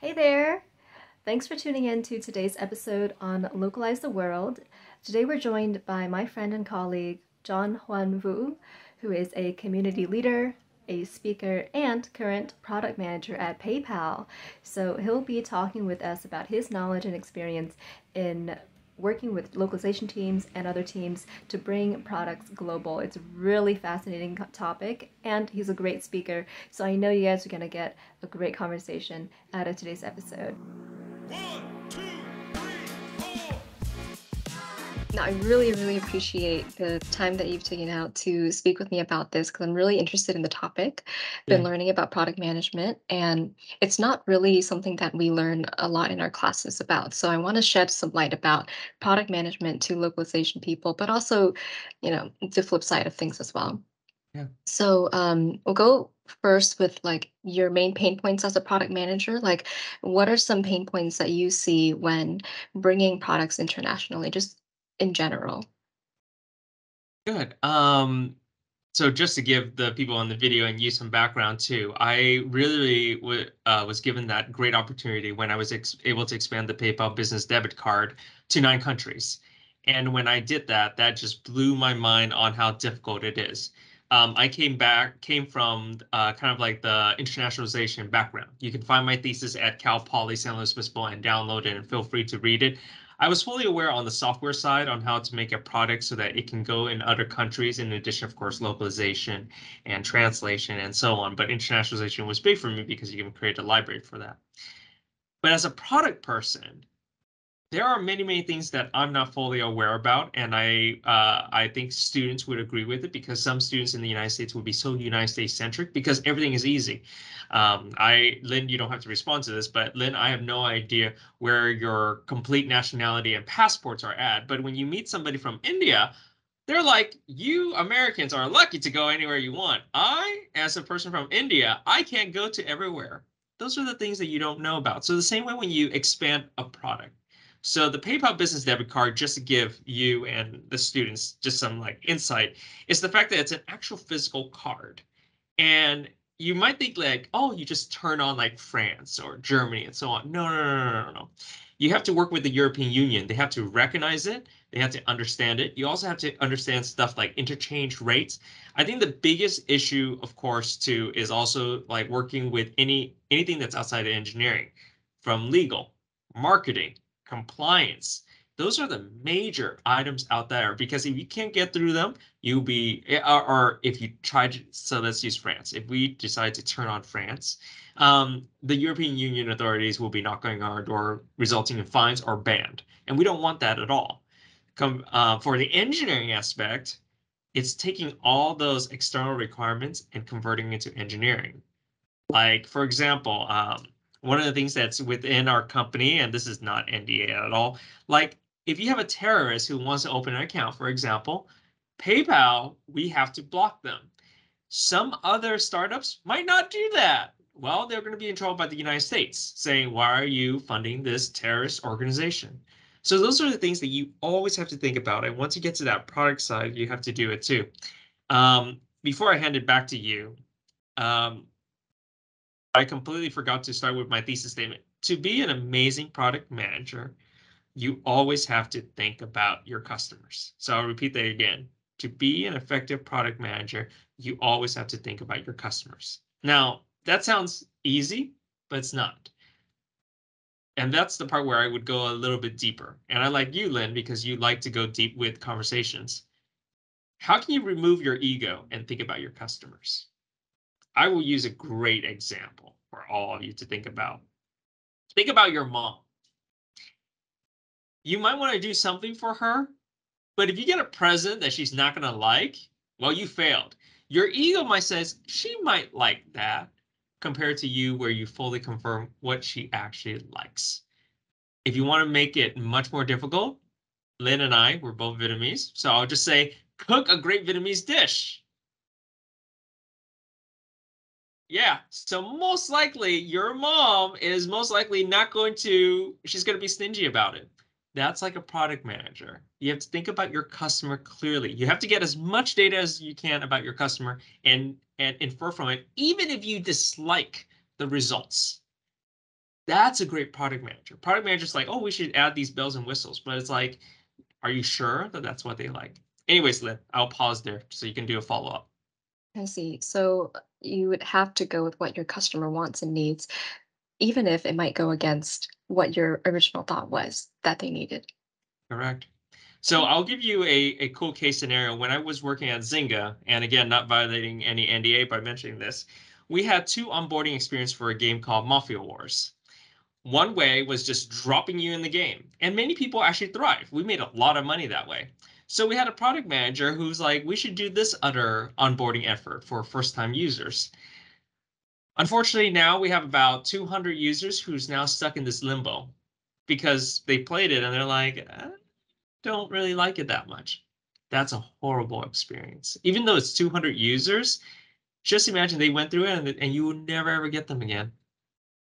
Hey there! Thanks for tuning in to today's episode on Localize the World. Today we're joined by my friend and colleague, Huan, who is a community leader, a speaker, and current product manager at PayPal. So he'll be talking with us about his knowledge and experience in working with localization teams and other teams to bring products global. It's a really fascinating topic, and he's a great speaker, so I know you guys are going to get a great conversation out of today's episode. 1, 2, 3, 4. No, I really appreciate the time that you've taken out to speak with me about this because I'm really interested in the topic. Been Yeah. learning about product management, and it's not really something that we learn a lot in our classes about. So I want to shed some light about product management to localization people, but also, the flip side of things as well. Yeah. So we'll go first with like your main pain points as a product manager. Like, what are some pain points that you see when bringing products internationally, just in general? Good. So just to give the people on the video and you some background too, I really was given that great opportunity when I was able to expand the PayPal business debit card to 9 countries. And when I did that, that just blew my mind on how difficult it is. I came from kind of like the internationalization background. You can find my thesis at Cal Poly San Luis Obispo and download it and feel free to read it. I was fully aware on the software side on how to make a product so that it can go in other countries, in addition, of course, localization and translation and so on. But internationalization was big for me because you can create a library for that. But as a product person, there are many things that I'm not fully aware about, and I think students would agree with it because some students in the United States would be so United States centric because everything is easy. Lynn, you don't have to respond to this, but Lynn, I have no idea where your complete nationality and passports are at. But when you meet somebody from India, they're like, you Americans are lucky to go anywhere you want. As a person from India, I can't go to everywhere. Those are the things that you don't know about. So the same way when you expand a product. So the PayPal business debit card, just to give you and the students just some like insight, is the fact that it's an actual physical card. And you might think like, oh, you just turn on like France or Germany and so on. No. You have to work with the European Union. They have to recognize it. They have to understand it. You also have to understand stuff like interchange rates. I think the biggest issue, of course, too, is also like working with anything that's outside of engineering, from legal, marketing, compliance. Those are the major items out there because if you can't get through them, you'll be, or if you try to, so let's use France. If we decide to turn on France, the European Union authorities will be knocking on our door, resulting in fines or banned. And we don't want that at all. For the engineering aspect, it's taking all those external requirements and converting it to engineering. Like, for example, one of the things that's within our company, and this is not NDA at all, like if you have a terrorist who wants to open an account, for example, PayPal, we have to block them. Some other startups might not do that. Well, they're going to be in trouble by the United States saying, why are you funding this terrorist organization? So those are the things that you always have to think about. And once you get to that product side, you have to do it too. Before I hand it back to you, um, I completely forgot to start with my thesis statement. To be an amazing product manager, you always have to think about your customers. So I'll repeat that again. To be an effective product manager, you always have to think about your customers. Now, that sounds easy, but it's not. And that's the part where I would go a little bit deeper. And I like you, Lynn, because you like to go deep with conversations. How can you remove your ego and think about your customers? I will use a great example for all of you to think about. Think about your mom. You might want to do something for her, but if you get a present that she's not going to like, well, you failed. Your ego might says she might like that compared to you where you fully confirm what she actually likes. If you want to make it much more difficult, Lynn and I, we're both Vietnamese, so I'll just say cook a great Vietnamese dish. Yeah, so most likely your mom is most likely not going to, she's going to be stingy about it. That's like a product manager. You have to think about your customer clearly. You have to get as much data as you can about your customer and infer from it, even if you dislike the results. That's a great product manager. Product manager's like, oh, we should add these bells and whistles, but it's like, are you sure that that's what they like? Anyways, Lynn, I'll pause there so you can do a follow up. I see. So you would have to go with what your customer wants and needs, even if it might go against what your original thought was that they needed. Correct. So I'll give you a cool case scenario. When I was working at Zynga, and again, not violating any NDA by mentioning this, we had two onboarding experience for a game called Mafia Wars. One way was just dropping you in the game, and many people actually thrive. We made a lot of money that way. So we had a product manager who's like, we should do this other onboarding effort for first-time users. Unfortunately, now we have about 200 users who's now stuck in this limbo because they played it and they're like, don't really like it that much. That's a horrible experience. Even though it's 200 users, just imagine they went through it and you would never ever get them again.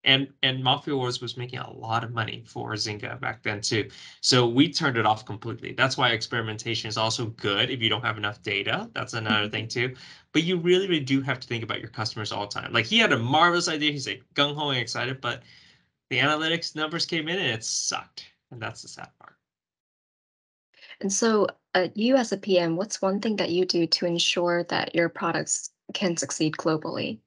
And Mafia Wars was making a lot of money for Zynga back then too. So we turned it off completely. That's why experimentation is also good if you don't have enough data. That's another thing too. But you really, really do have to think about your customers all the time. Like he had a marvelous idea. He's like gung ho and excited, but the analytics numbers came in and it sucked. And that's the sad part. And so, you as a PM, what's one thing that you do to ensure that your products can succeed globally?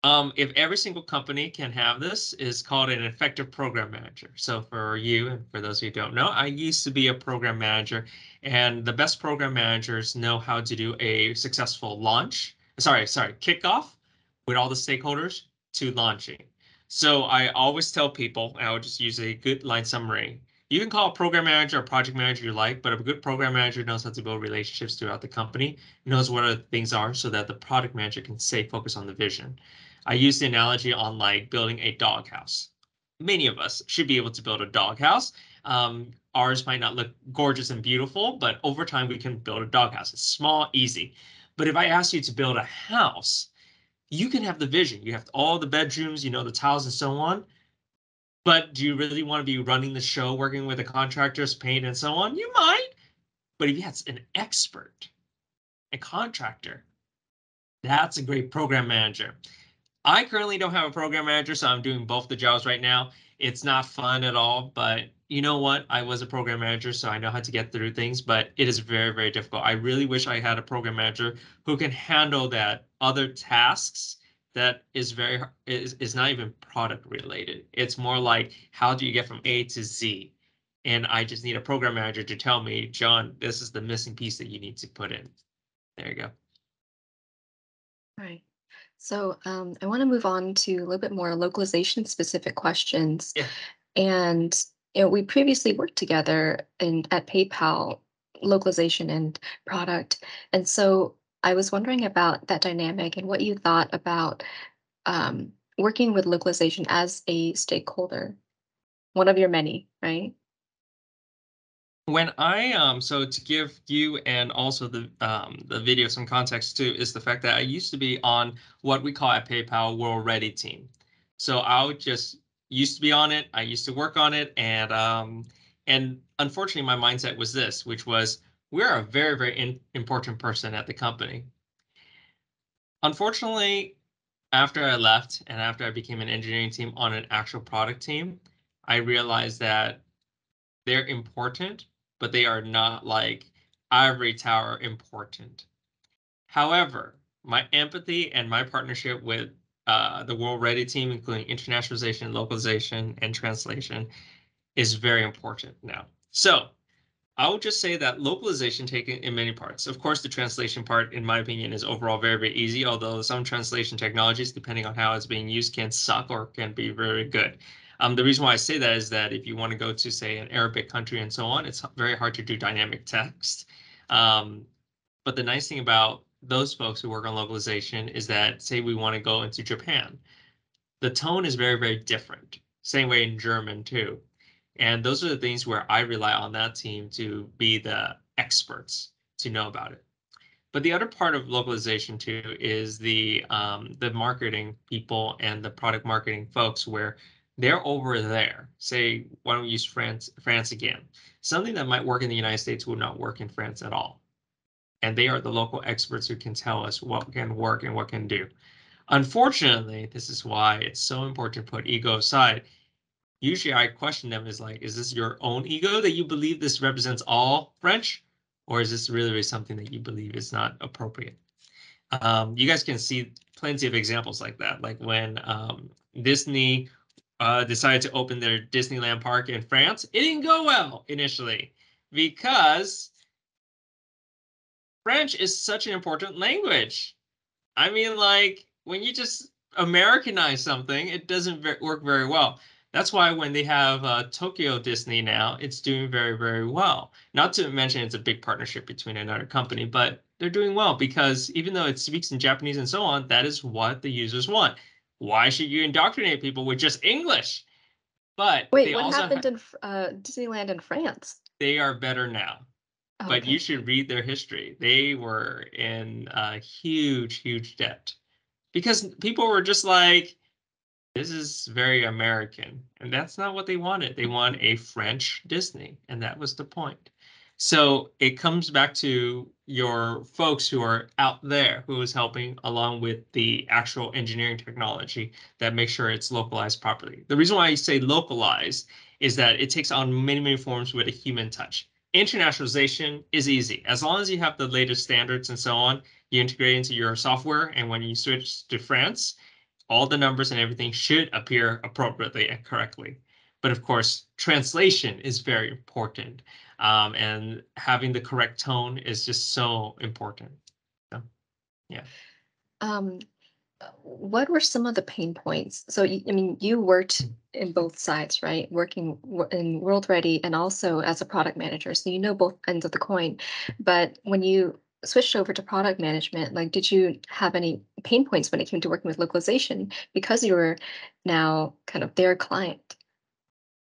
If every single company can have this, is called an effective program manager. So for you and for those who don't know, I used to be a program manager, and the best program managers know how to do a successful launch. Sorry, kickoff with all the stakeholders to launching. So I always tell people, and I would just use a good line summary. You can call a program manager or project manager you like, but a good program manager knows how to build relationships throughout the company, knows what other things are so that the product manager can stay focused on the vision. I use the analogy on like building a doghouse. Many of us should be able to build a doghouse. Ours might not look gorgeous and beautiful, but over time we can build a doghouse. It's small, easy. But if I ask you to build a house, you can have the vision. You have all the bedrooms, you know, the tiles and so on. But do you really want to be running the show, working with the contractors, paint and so on? You might. But if you had an expert, a contractor, that's a great program manager. I currently don't have a program manager, so I'm doing both the jobs right now. It's not fun at all, but you know what? I was a program manager, so I know how to get through things, but it is very, very difficult. I really wish I had a program manager who can handle that other tasks that is not even product related. It's more like how do you get from A to Z? And I just need a program manager to tell me, John, this is the missing piece that you need to put in. There you go. Right. So, I want to move on to a little bit more localization specific questions. Yeah. And we previously worked together in at PayPal, localization and product. And so I was wondering about that dynamic and what you thought about working with localization as a stakeholder, one of your many, right? When I so to give you and also the video some context too is the fact that I used to be on what we call at PayPal World Ready team. So I would just used to be on it. I used to work on it, and unfortunately my mindset was this, which was we're a very very important person at the company. Unfortunately, after I left and after I became an engineering team on an actual product team, I realized that they're important, but they are not like ivory tower important. However, my empathy and my partnership with the World Ready team, including internationalization, localization, and translation, is very important now. So I would just say that localization taken in many parts. Of course, the translation part, in my opinion, is overall very, very easy, although some translation technologies, depending on how it's being used, can suck or can be very good. The reason why I say that is that if you want to go to, say, an Arabic country and so on, it's very hard to do dynamic text. Um, but the nice thing about those folks who work on localization is that, say, we want to go into Japan, the tone is very, very different. Same way in German too. And those are the things where I rely on that team to be the experts to know about it. But the other part of localization too is the marketing people and the product marketing folks where they're over there. Say, why don't we use France again? Something that might work in the United States would not work in France at all. And they are the local experts who can tell us what can work and what can do. Unfortunately, this is why it's so important to put ego aside. Usually I question them is like, is this your own ego that you believe this represents all French? Or is this really something that you believe is not appropriate? You guys can see plenty of examples like that, like when Disney decided to open their Disneyland park in France. It didn't go well initially because French is such an important language. I mean, like when you just Americanize something, it doesn't work very well. That's why when they have Tokyo Disney now, it's doing very, very well. Not to mention it's a big partnership between another company, but they're doing well because even though it speaks in Japanese and so on, that is what the users want. Why should you indoctrinate people with just English? But Wait, they what also happened in Disneyland in France? they are better now. Oh, But you okay. should read their history. They were in a huge, huge debt because people were just like, this is very American. And that's not what they wanted. They want a French Disney. And that was the point. So it comes back to your folks who are out there who is helping along with the actual engineering technology that makes sure it's localized properly. The reason why I say localized is that it takes on many, many forms with a human touch. Internationalization is easy. As long as you have the latest standards and so on, you integrate into your software. And when you switch to France, all the numbers and everything should appear appropriately and correctly. But of course, translation is very important. And having the correct tone is just so important. So, yeah. Um, what were some of the pain points? So, I mean, you worked in both sides, right? Working in World Ready and also as a product manager. So, you know both ends of the coin. But when you switched over to product management, like, did you have any pain points when it came to working with localization because you were now kind of their client?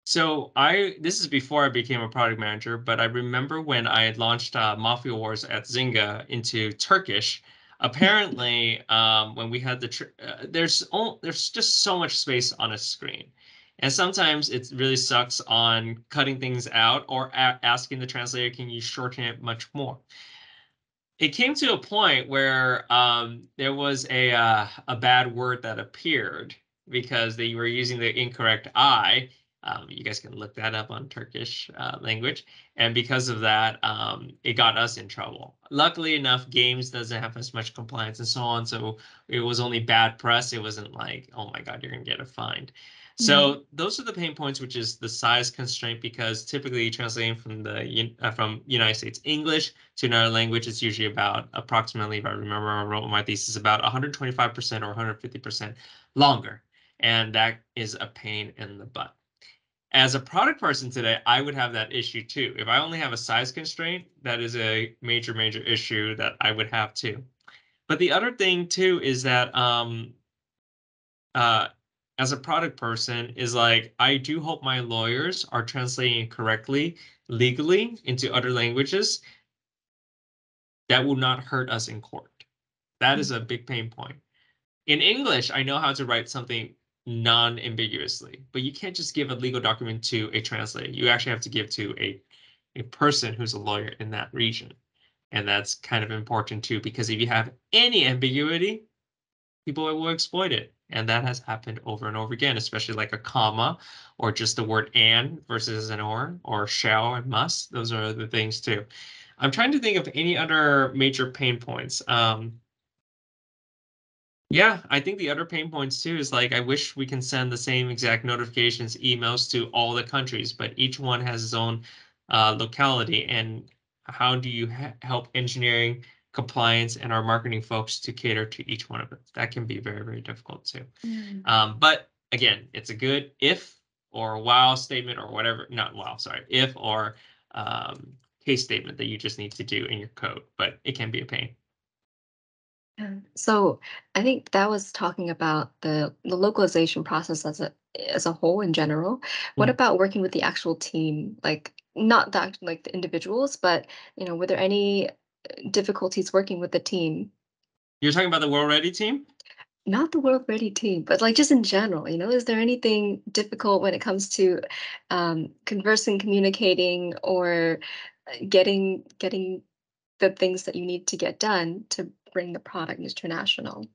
So this is before I became a product manager, but I remember when I had launched Mafia Wars at Zynga into Turkish. Apparently, when we had there's just so much space on a screen, and sometimes it really sucks on cutting things out or asking the translator, can you shorten it much more? It came to a point where there was a bad word that appeared because they were using the incorrect I. You guys can look that up on Turkish language, and because of that, it got us in trouble. Luckily enough, games doesn't have as much compliance and so on, so it was only bad press. It wasn't like, oh my God, you're gonna get a fine. Mm. So those are the pain points, which is the size constraint, because typically translating from from United States English to another language, it's usually about approximately, if I remember, I wrote my thesis about 125% or 150% longer. And that is a pain in the butt. As a product person today, I would have that issue too. If I only have a size constraint, that is a major, major issue that I would have too. But the other thing too is that uh, as a product person is like, I do hope my lawyers are translating it correctly legally into other languages that will not hurt us in court. That is a big pain point. In English, I know how to write something non-ambiguously, but you can't just give a legal document to a translator. You actually have to give to a person who's a lawyer in that region. And that's kind of important too, because if you have any ambiguity, people will exploit it. And that has happened over and over again, especially like a comma or just the word and versus an or shall and must. Those are the things too. I'm trying to think of any other major pain points. Yeah, I think the other pain points too is like I wish we can send the same exact notifications, emails to all the countries, but each one has its own locality. And how do you help engineering, compliance, and our marketing folks to cater to each one of them? That can be very, very difficult too. Mm. But again, it's a good if or wow statement or whatever, not wow, sorry, if or um, case statement that you just need to do in your code, but it can be a pain. Yeah. So I think that was talking about the localization process as a whole in general. What Mhm. about working with the actual team? Like not that like the individuals, but were there any difficulties working with the team? You're talking about the World Ready team? Not the World Ready team, but like just in general, is there anything difficult when it comes to conversing, communicating, or getting the things that you need to get done to bring the product international?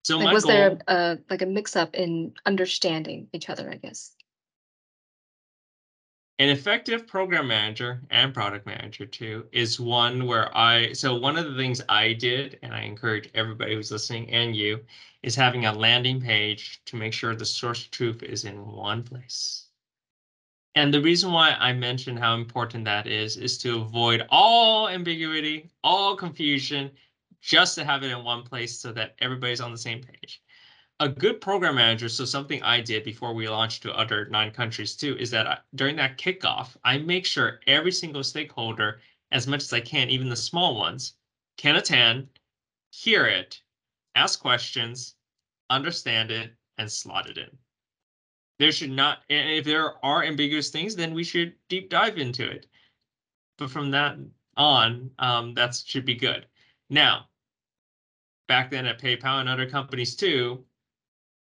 So Like, my was there goal, a like a mix up in understanding each other, I guess? an effective program manager and product manager too, is one where so one of the things I did, and I encourage everybody who's listening and you, is having a landing page to make sure the source of truth is in one place. And the reason why I mention how important that is to avoid all ambiguity, all confusion, just to have it in one place so that everybody's on the same page. A good program manager, so something I did before we launched to other 9 countries too, is that during that kickoff, I make sure every single stakeholder, as much as I can, even the small ones, can attend, hear it, ask questions, understand it, and slot it in. There should not, and if there are ambiguous things, then we should deep dive into it. But from that on, that should be good. Now, back then at PayPal and other companies too,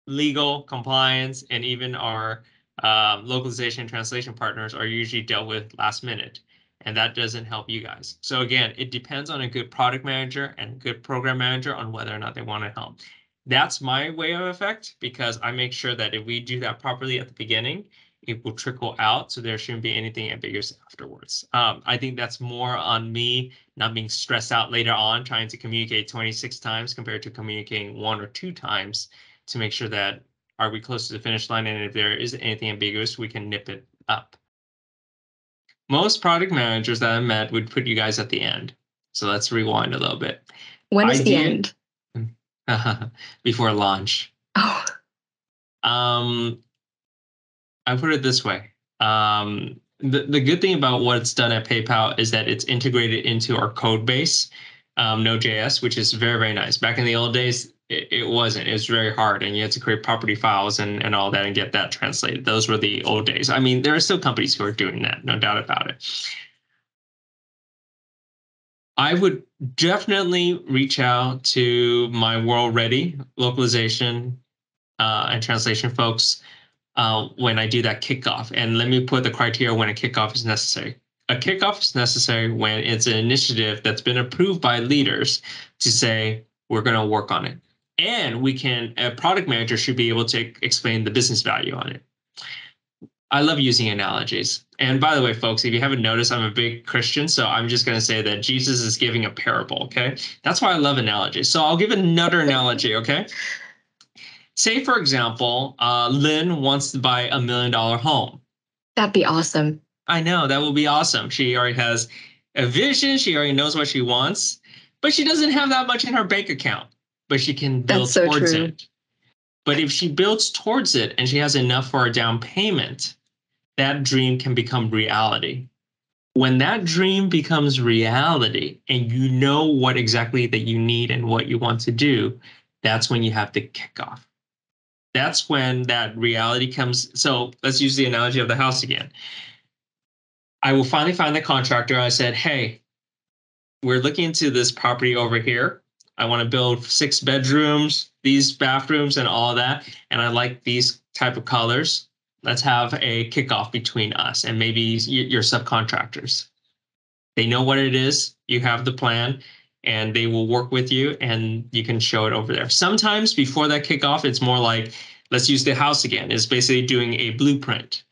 legal, compliance, and even our localization and translation partners are usually dealt with last minute. And that doesn't help you guys. So again, it depends on a good product manager and a good program manager on whether or not they want to help. That's my way of effect because I make sure that if we do that properly at the beginning, it will trickle out. So there shouldn't be anything ambiguous afterwards. I think that's more on me not being stressed out later on trying to communicate 26 times compared to communicating 1 or 2 times to make sure that are we close to the finish line, and if there is anything ambiguous, we can nip it up. Most product managers that I met would put you guys at the end. So let's rewind a little bit. When is the Idea end? before launch. Oh, Um, I put it this way. The good thing about what's done at PayPal is that it's integrated into our code base, Node.js, which is very, very nice. Back in the old days, it wasn't. It was very hard, and you had to create property files and all that and get that translated. Those were the old days. I mean, there are still companies who are doing that, no doubt about it. I would definitely reach out to my world ready localization and translation folks when I do that kickoff. And let me put the criteria when a kickoff is necessary. A kickoff is necessary when it's an initiative that's been approved by leaders to say, we're going to work on it. And a product manager should be able to explain the business value on it. I love using analogies. And by the way, folks, if you haven't noticed, I'm a big Christian. So I'm just going to say that Jesus is giving a parable. Okay. That's why I love analogies. So I'll give another analogy. Okay. Say, for example, Lynn wants to buy $1 million home. that'd be awesome. I know that will be awesome. She already has a vision. She already knows what she wants, but she doesn't have that much in her bank account, but she can That's build so towards true. it. But if she builds towards it and she has enough for a down payment, that dream can become reality. When that dream becomes reality and you know what exactly that you need and what you want to do, that's when you have the kickoff. That's when that reality comes. So let's use the analogy of the house again. I will finally find the contractor. I said, hey, we're looking into this property over here. I want to build 6 bedrooms, these bathrooms, and all of that. And I like these type of colors. Let's have a kickoff between us and maybe your subcontractors. They know what it is. You have the plan, and they will work with you, and you can show it over there. Sometimes before that kickoff, it's more like, let's use the house again. It's basically doing a blueprint.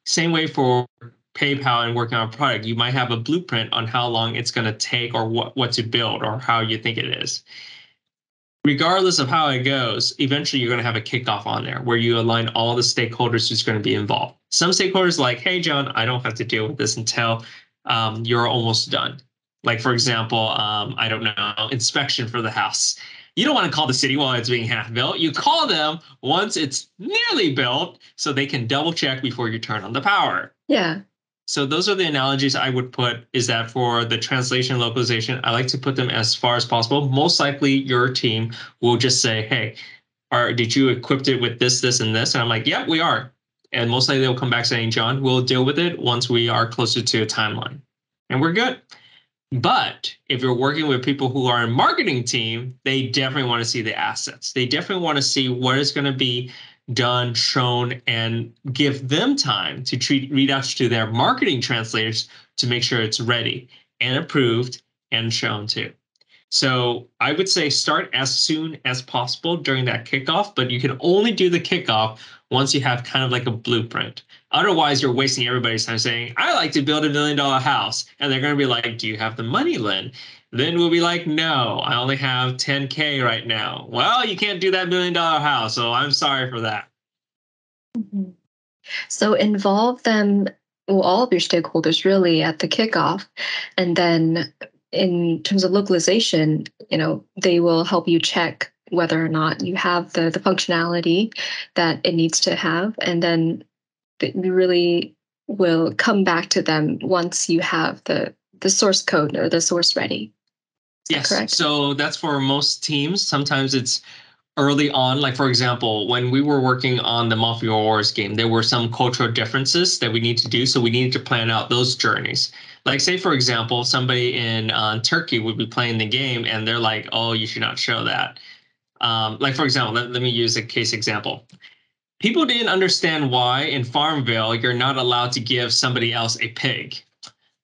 Same way for PayPal and working on a product. You might have a blueprint on how long it's going to take or what to build or how you think it is. Regardless of how it goes, eventually you're going to have a kickoff on there where you align all the stakeholders who's going to be involved. Some stakeholders like, hey, John, I don't have to deal with this until you're almost done. Like, for example, I don't know, inspection for the house. You don't want to call the city while it's being half built. You call them once it's nearly built so they can double check before you turn on the power. Yeah. So those are the analogies I would put is that for the translation localization, I like to put them as far as possible. Most likely your team will just say, hey, did you equip it with this, this, and this? And I'm like, yep, we are. And most likely they'll come back saying, John, we'll deal with it once we are closer to a timeline. And we're good. But if you're working with people who are in marketing team, they definitely want to see the assets. They definitely want to see what is going to be done, shown, and give them time to read out to their marketing translators to make sure it's ready and approved and shown too. So I would say start as soon as possible during that kickoff, but you can only do the kickoff once you have kind of like a blueprint. Otherwise, you're wasting everybody's time saying, I like to build $1 million house. And they're going to be like, do you have the money, Lynn? Then we'll be like, no, I only have 10K right now. Well, you can't do that $1 million house. So I'm sorry for that. Mhm. So involve them, well, all of your stakeholders really at the kickoff. And then in terms of localization, they will help you check whether or not you have the functionality that it needs to have. And then you really will come back to them once you have the source code or the source ready. Is that Yes. correct? So that's for most teams. Sometimes it's early on, like for example, when we were working on the Mafia Wars game, there were some cultural differences that we need to do. So we needed to plan out those journeys. Like say, for example, somebody in Turkey would be playing the game and they're like, oh, you should not show that. Like for example, let me use a case example. People didn't understand why in Farmville you're not allowed to give somebody else a pig.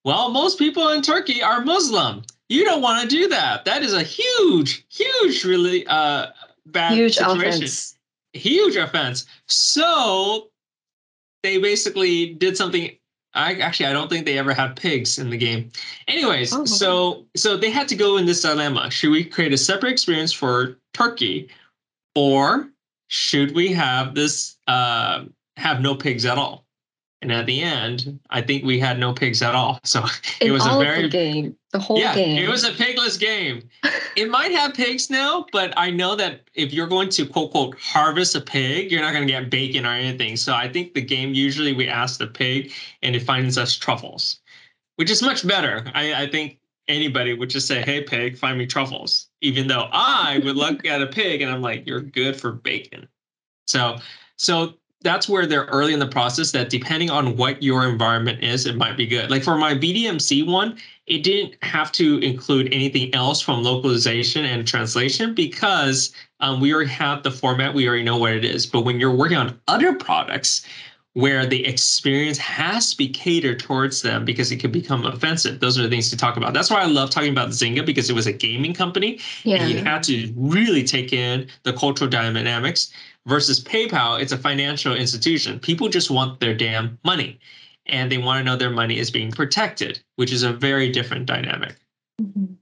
Well, most people in Turkey are Muslim. You don't want to do that. That is a huge, huge, really bad Huge situation. offense. Huge offense. So they basically did something. I don't think they ever had pigs in the game. Anyways, Oh, so they had to go in this dilemma. Should we create a separate experience for Turkey, or should we have this have no pigs at all? And at the end, I think we had no pigs at all. So it in was a all of the very, game, the whole yeah, it was game. a pigless game. It might have pigs now, but I know that if you're going to quote quote harvest a pig, you're not going to get bacon or anything. So I think the game usually we ask the pig and it finds us truffles, which is much better. I think anybody would just say, hey, pig, find me truffles, even though I would look at a pig and I'm like, you're good for bacon. So, so that's where they're early in the process that depending on what your environment is, it might be good. Like for my BDMC one, it didn't have to include anything else from localization and translation because we already have the format, we already know what it is. But when you're working on other products where the experience has to be catered towards them because it could become offensive, those are the things to talk about. That's why I love talking about Zynga because it was a gaming company and you Yeah. had to really take in the cultural dynamics versus PayPal, it's a financial institution. People just want their damn money and they want to know their money is being protected, which is a very different dynamic. Mhm.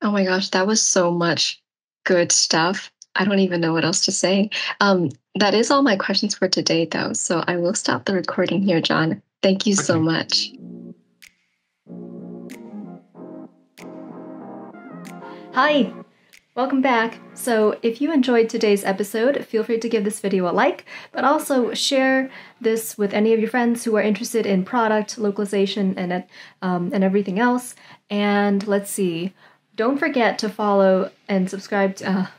Oh my gosh, that was so much good stuff. I don't even know what else to say. That is all my questions for today, though. So I will stop the recording here, John. Thank you so Okay. much. Hi, welcome back. So if you enjoyed today's episode, feel free to give this video a like, but also share this with any of your friends who are interested in product, localization, and everything else. And let's see, don't forget to follow and subscribe to,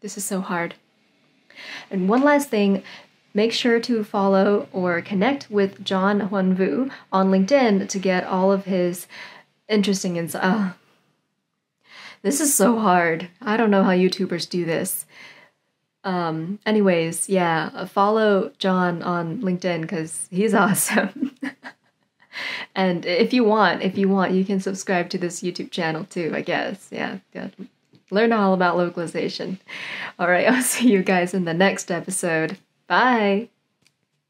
this is so hard. And one last thing, make sure to follow or connect with John Huan Vu on LinkedIn to get all of his interesting insights. This is so hard. I don't know how YouTubers do this. Anyways, yeah, follow John on LinkedIn because he's awesome. And if you want, you can subscribe to this YouTube channel too, I guess. Yeah. Learn all about localization. All right, I'll see you guys in the next episode. Bye.